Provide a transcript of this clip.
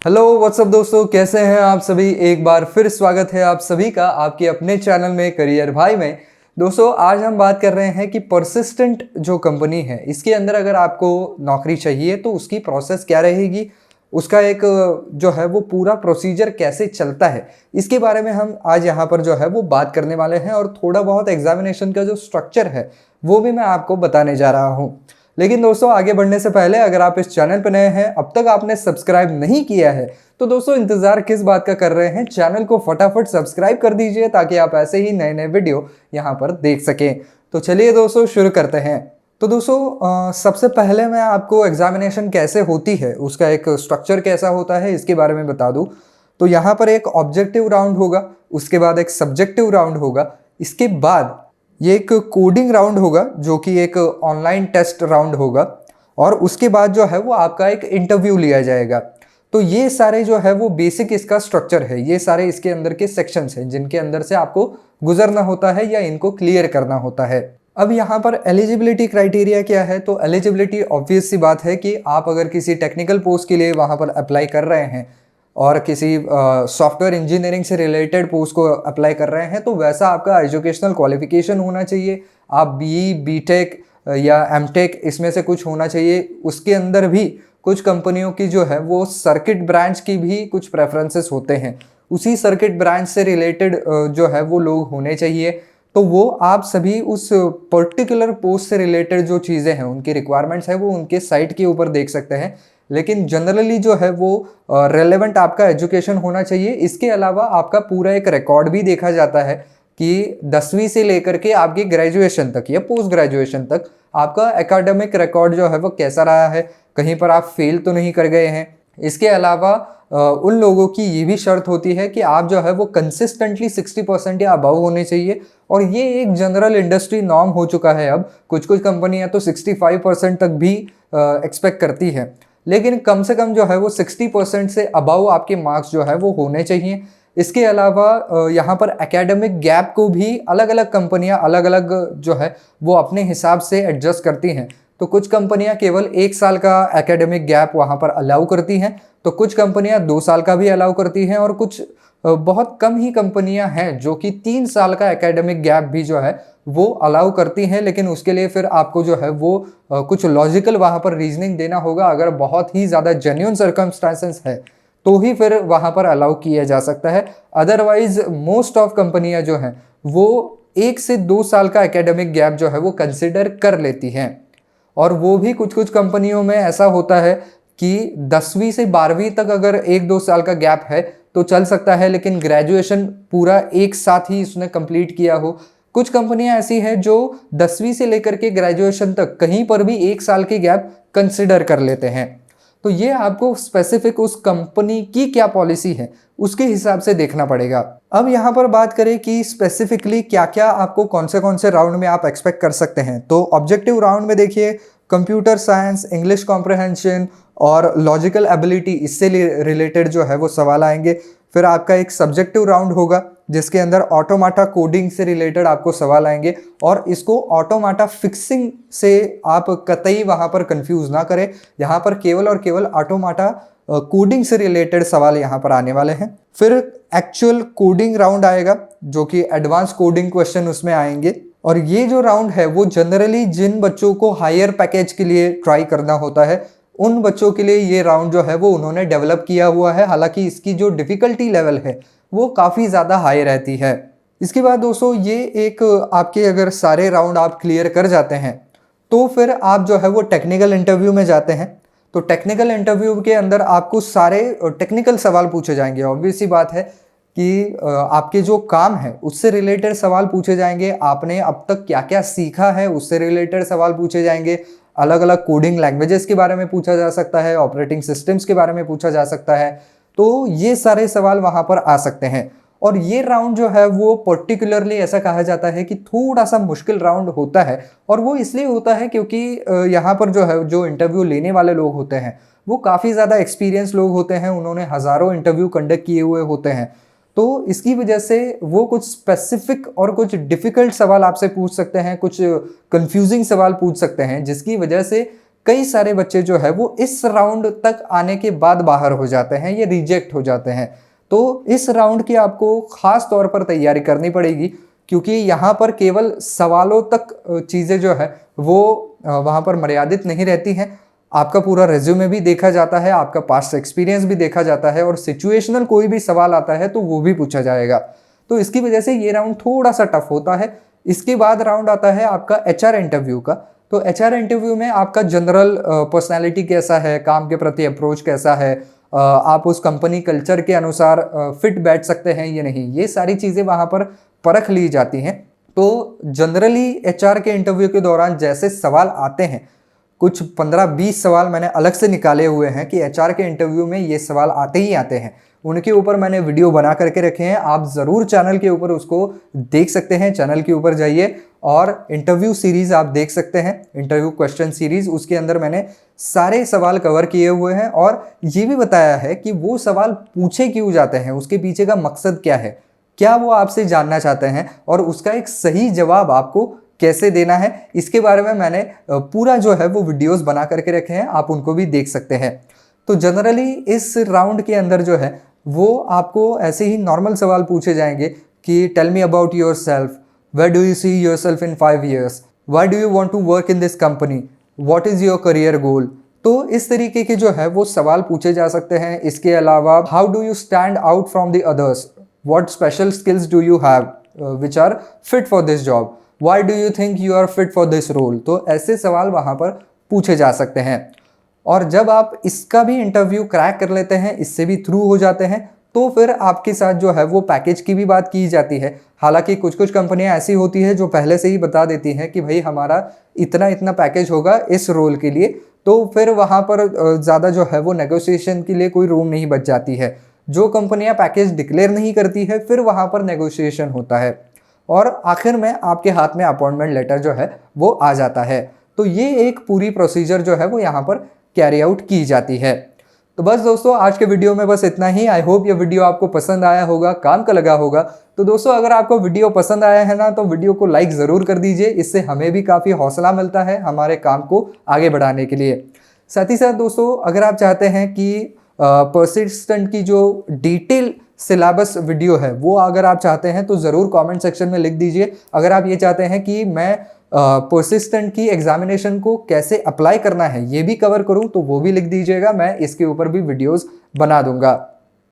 Hello what's up दोस्तों, कैसे हैं आप सभी। एक बार फिर स्वागत है आप सभी का आपके अपने चैनल में करियर भाई में। दोस्तों आज हम बात कर रहे हैं कि परसिस्टेंट जो कंपनी है इसके अंदर अगर आपको नौकरी चाहिए तो उसकी प्रोसेस क्या रहेगी, उसका एक जो है वो पूरा प्रोसीजर कैसे चलता है, इसके बारे में हम आज यहाँ पर जो है वो बात करने वाले हैं। और थोड़ा बहुत एग्जामिनेशन का जो स्ट्रक्चर है वो भी मैं आपको बताने जा रहा हूँ। लेकिन दोस्तों आगे बढ़ने से पहले अगर आप इस चैनल पर नए हैं, अब तक आपने सब्सक्राइब नहीं किया है तो दोस्तों इंतजार किस बात का कर रहे हैं, चैनल को फटाफट सब्सक्राइब कर दीजिए ताकि आप ऐसे ही नए नए वीडियो यहाँ पर देख सकें। तो चलिए दोस्तों शुरू करते हैं। तो दोस्तों सबसे पहले मैं आपको एग्जामिनेशन कैसे होती है, उसका एक स्ट्रक्चर कैसा होता है इसके बारे में बता दूं। तो यहाँ पर एक ऑब्जेक्टिव राउंड होगा, उसके बाद एक सब्जेक्टिव राउंड होगा, इसके बाद ये एक कोडिंग राउंड होगा जो कि एक ऑनलाइन टेस्ट राउंड होगा, और उसके बाद जो है वो आपका एक इंटरव्यू लिया जाएगा। तो ये सारे जो है वो बेसिक इसका स्ट्रक्चर है, ये सारे इसके अंदर के सेक्शंस हैं जिनके अंदर से आपको गुजरना होता है या इनको क्लियर करना होता है। अब यहाँ पर एलिजिबिलिटी क्राइटेरिया क्या है, तो एलिजिबिलिटी ऑब्वियस सी बात है कि आप अगर किसी टेक्निकल पोस्ट के लिए वहाँ पर अप्लाई कर रहे हैं और किसी सॉफ्टवेयर इंजीनियरिंग से रिलेटेड पोस्ट को अप्लाई कर रहे हैं तो वैसा आपका एजुकेशनल क्वालिफिकेशन होना चाहिए। आप बीई, बीटेक या एमटेक इसमें से कुछ होना चाहिए। उसके अंदर भी कुछ कंपनियों की जो है वो सर्किट ब्रांच की भी कुछ प्रेफरेंसेस होते हैं, उसी सर्किट ब्रांच से रिलेटेड जो है वो लोग होने चाहिए। तो वो आप सभी उस पर्टिकुलर पोस्ट से रिलेटेड जो चीज़ें हैं उनकी रिक्वायरमेंट्स है वो उनके साइट के ऊपर देख सकते हैं। लेकिन जनरली जो है वो रेलेवेंट आपका एजुकेशन होना चाहिए। इसके अलावा आपका पूरा एक रिकॉर्ड भी देखा जाता है कि 10वीं से लेकर के आपकी ग्रेजुएशन तक या पोस्ट ग्रेजुएशन तक आपका एकेडमिक रिकॉर्ड जो है वो कैसा रहा है, कहीं पर आप फेल तो नहीं कर गए हैं। इसके अलावा उन लोगों की ये भी शर्त होती है कि आप जो है वो कंसिस्टेंटली 60% या अबव होने चाहिए, और ये एक जनरल इंडस्ट्री नॉर्म हो चुका है। अब कुछ कुछ कंपनियां तो 65% तक भी एक्सपेक्ट करती है, लेकिन कम से कम जो है वो 60% से अबव आपके मार्क्स जो है वो होने चाहिए। इसके अलावा यहाँ पर एकेडमिक गैप को भी अलग अलग कंपनियां अलग अलग जो है वो अपने हिसाब से एडजस्ट करती हैं। तो कुछ कंपनियां केवल 1 साल का एकेडमिक गैप वहाँ पर अलाउ करती हैं, तो कुछ कंपनियां 2 साल का भी अलाउ करती हैं, और कुछ बहुत कम ही कंपनियां हैं जो कि 3 साल का एकेडमिक गैप भी जो है वो अलाउ करती हैं। लेकिन उसके लिए फिर आपको जो है वो कुछ लॉजिकल वहाँ पर रीजनिंग देना होगा। अगर बहुत ही ज़्यादा जेन्युइन सर्कमस्टांसेस है तो ही फिर वहाँ पर अलाउ किया जा सकता है। अदरवाइज मोस्ट ऑफ कंपनियां जो हैं वो 1 से 2 साल का एकेडमिक गैप जो है वो कंसिडर कर लेती हैं। और वो भी कुछ कुछ कंपनियों में ऐसा होता है कि 10वीं से 12वीं तक अगर 1-2 साल का गैप है तो चल सकता है, लेकिन ग्रेजुएशन पूरा एक साथ ही उसने कंप्लीट किया हो। कुछ कंपनियां ऐसी हैं जो 10वीं से लेकर के ग्रेजुएशन तक कहीं पर भी 1 साल की गैप कंसिडर कर लेते हैं। तो ये आपको स्पेसिफिक उस कंपनी की क्या पॉलिसी है उसके हिसाब से देखना पड़ेगा। अब यहाँ पर बात करें कि स्पेसिफिकली क्या क्या आपको कौन से राउंड में आप एक्सपेक्ट कर सकते हैं। तो ऑब्जेक्टिव राउंड में देखिए कंप्यूटर साइंस, इंग्लिश कॉम्प्रहेंशन और लॉजिकल एबिलिटी, इससे रिलेटेड जो है वो सवाल आएंगे। फिर आपका एक सब्जेक्टिव राउंड होगा जिसके अंदर ऑटोमाटा कोडिंग से रिलेटेड आपको सवाल आएंगे, और इसको ऑटोमाटा फिक्सिंग से आप कतई वहाँ पर कंफ्यूज ना करें। यहाँ पर केवल और केवल ऑटोमाटा कोडिंग से रिलेटेड सवाल यहाँ पर आने वाले हैं। फिर एक्चुअल कोडिंग राउंड आएगा जो कि एडवांस कोडिंग क्वेश्चन उसमें आएंगे। और ये जो राउंड है वो जनरली जिन बच्चों को हायर पैकेज के लिए ट्राई करना होता है उन बच्चों के लिए ये राउंड जो है वो उन्होंने डेवलप किया हुआ है। हालांकि इसकी जो डिफ़िकल्टी लेवल है वो काफ़ी ज़्यादा हाई रहती है। इसके बाद दोस्तों ये एक आपके अगर सारे राउंड आप क्लियर कर जाते हैं तो फिर आप जो है वो टेक्निकल इंटरव्यू में जाते हैं। तो टेक्निकल इंटरव्यू के अंदर आपको सारे टेक्निकल सवाल पूछे जाएंगे। ऑब्वियस सी बात है कि आपके जो काम है उससे रिलेटेड सवाल पूछे जाएंगे, आपने अब तक क्या क्या सीखा है उससे रिलेटेड सवाल पूछे जाएंगे, अलग अलग कोडिंग लैंग्वेजेस के बारे में पूछा जा सकता है, ऑपरेटिंग सिस्टम्स के बारे में पूछा जा सकता है। तो ये सारे सवाल वहाँ पर आ सकते हैं। और ये राउंड जो है वो पर्टिकुलरली ऐसा कहा जाता है कि थोड़ा सा मुश्किल राउंड होता है, और वो इसलिए होता है क्योंकि यहाँ पर जो है जो इंटरव्यू लेने वाले लोग होते हैं वो काफ़ी ज़्यादा एक्सपीरियंस लोग होते हैं, उन्होंने हज़ारों इंटरव्यू कंडक्ट किए हुए होते हैं। तो इसकी वजह से वो कुछ स्पेसिफिक और कुछ डिफ़िकल्ट सवाल आपसे पूछ सकते हैं, कुछ कंफ्यूजिंग सवाल पूछ सकते हैं, जिसकी वजह से कई सारे बच्चे जो है वो इस राउंड तक आने के बाद बाहर हो जाते हैं, ये रिजेक्ट हो जाते हैं। तो इस राउंड की आपको खास तौर पर तैयारी करनी पड़ेगी, क्योंकि यहाँ पर केवल सवालों तक चीज़ें जो है वो वहाँ पर मर्यादित नहीं रहती हैं। आपका पूरा रेज्यूमे भी देखा जाता है, आपका पास्ट एक्सपीरियंस भी देखा जाता है, और सिचुएशनल कोई भी सवाल आता है तो वो भी पूछा जाएगा। तो इसकी वजह से ये राउंड थोड़ा सा टफ होता है। इसके बाद राउंड आता है आपका HR इंटरव्यू का। तो HR इंटरव्यू में आपका जनरल पर्सनैलिटी कैसा है, काम के प्रति अप्रोच कैसा है, आप उस कंपनी कल्चर के अनुसार फिट बैठ सकते हैं या नहीं, ये सारी चीज़ें वहाँ पर परख ली जाती हैं। तो जनरली HR के इंटरव्यू के दौरान जैसे सवाल आते हैं, कुछ 15-20 सवाल मैंने अलग से निकाले हुए हैं कि HR के इंटरव्यू में ये सवाल आते ही आते हैं। उनके ऊपर मैंने वीडियो बना करके रखे हैं, आप ज़रूर चैनल के ऊपर उसको देख सकते हैं। चैनल के ऊपर जाइए और इंटरव्यू सीरीज़ आप देख सकते हैं, इंटरव्यू क्वेश्चन सीरीज़, उसके अंदर मैंने सारे सवाल कवर किए हुए हैं और ये भी बताया है कि वो सवाल पूछे क्यों जाते हैं, उसके पीछे का मकसद क्या है, क्या वो आपसे जानना चाहते हैं, और उसका एक सही जवाब आपको कैसे देना है, इसके बारे में मैंने पूरा जो है वो वीडियोस बना करके रखे हैं, आप उनको भी देख सकते हैं। तो जनरली इस राउंड के अंदर जो है वो आपको ऐसे ही नॉर्मल सवाल पूछे जाएंगे कि tell me about yourself, where do you see yourself in 5 years, why do you want to work in this company, what is your career goal. तो इस तरीके के जो है वो सवाल पूछे जा सकते हैं। इसके अलावा how do you stand out from the others, what special skills do you have which are fit for this job, why do you think you are fit for this role। तो ऐसे सवाल वहाँ पर पूछे जा सकते हैं। और जब आप इसका भी इंटरव्यू क्रैक कर लेते हैं, इससे भी थ्रू हो जाते हैं, तो फिर आपके साथ जो है वो पैकेज की भी बात की जाती है। हालांकि कुछ कुछ कंपनियां ऐसी होती है जो पहले से ही बता देती हैं कि भाई हमारा इतना इतना पैकेज होगा इस रोल के लिए, तो फिर वहाँ पर ज़्यादा जो है वो नेगोशिएशन के लिए कोई रूम नहीं बच जाती है। जो कंपनियां पैकेज डिक्लेयर नहीं करती है फिर वहाँ पर नेगोशिएशन होता है, और आखिर में आपके हाथ में अपॉइंटमेंट लेटर जो है वो आ जाता है। तो ये एक पूरी प्रोसीजर जो है वो यहाँ पर कैरी आउट की जाती है। तो बस दोस्तों, आज के वीडियो में बस इतना ही। आई होप ये वीडियो आपको पसंद आया होगा, काम का लगा होगा। तो दोस्तों, अगर आपको वीडियो पसंद आया है ना, तो वीडियो को लाइक ज़रूर कर दीजिए, इससे हमें भी काफ़ी हौसला मिलता है हमारे काम को आगे बढ़ाने के लिए। साथ ही साथ दोस्तों, अगर आप चाहते हैं कि पर्सिस्टेंट की जो डिटेल सिलेबस वीडियो है वो अगर आप चाहते हैं तो ज़रूर कमेंट सेक्शन में लिख दीजिए। अगर आप ये चाहते हैं कि मैं पर्सिस्टेंट की एग्जामिनेशन को कैसे अप्लाई करना है ये भी कवर करूं, तो वो भी लिख दीजिएगा, मैं इसके ऊपर भी वीडियोस बना दूंगा।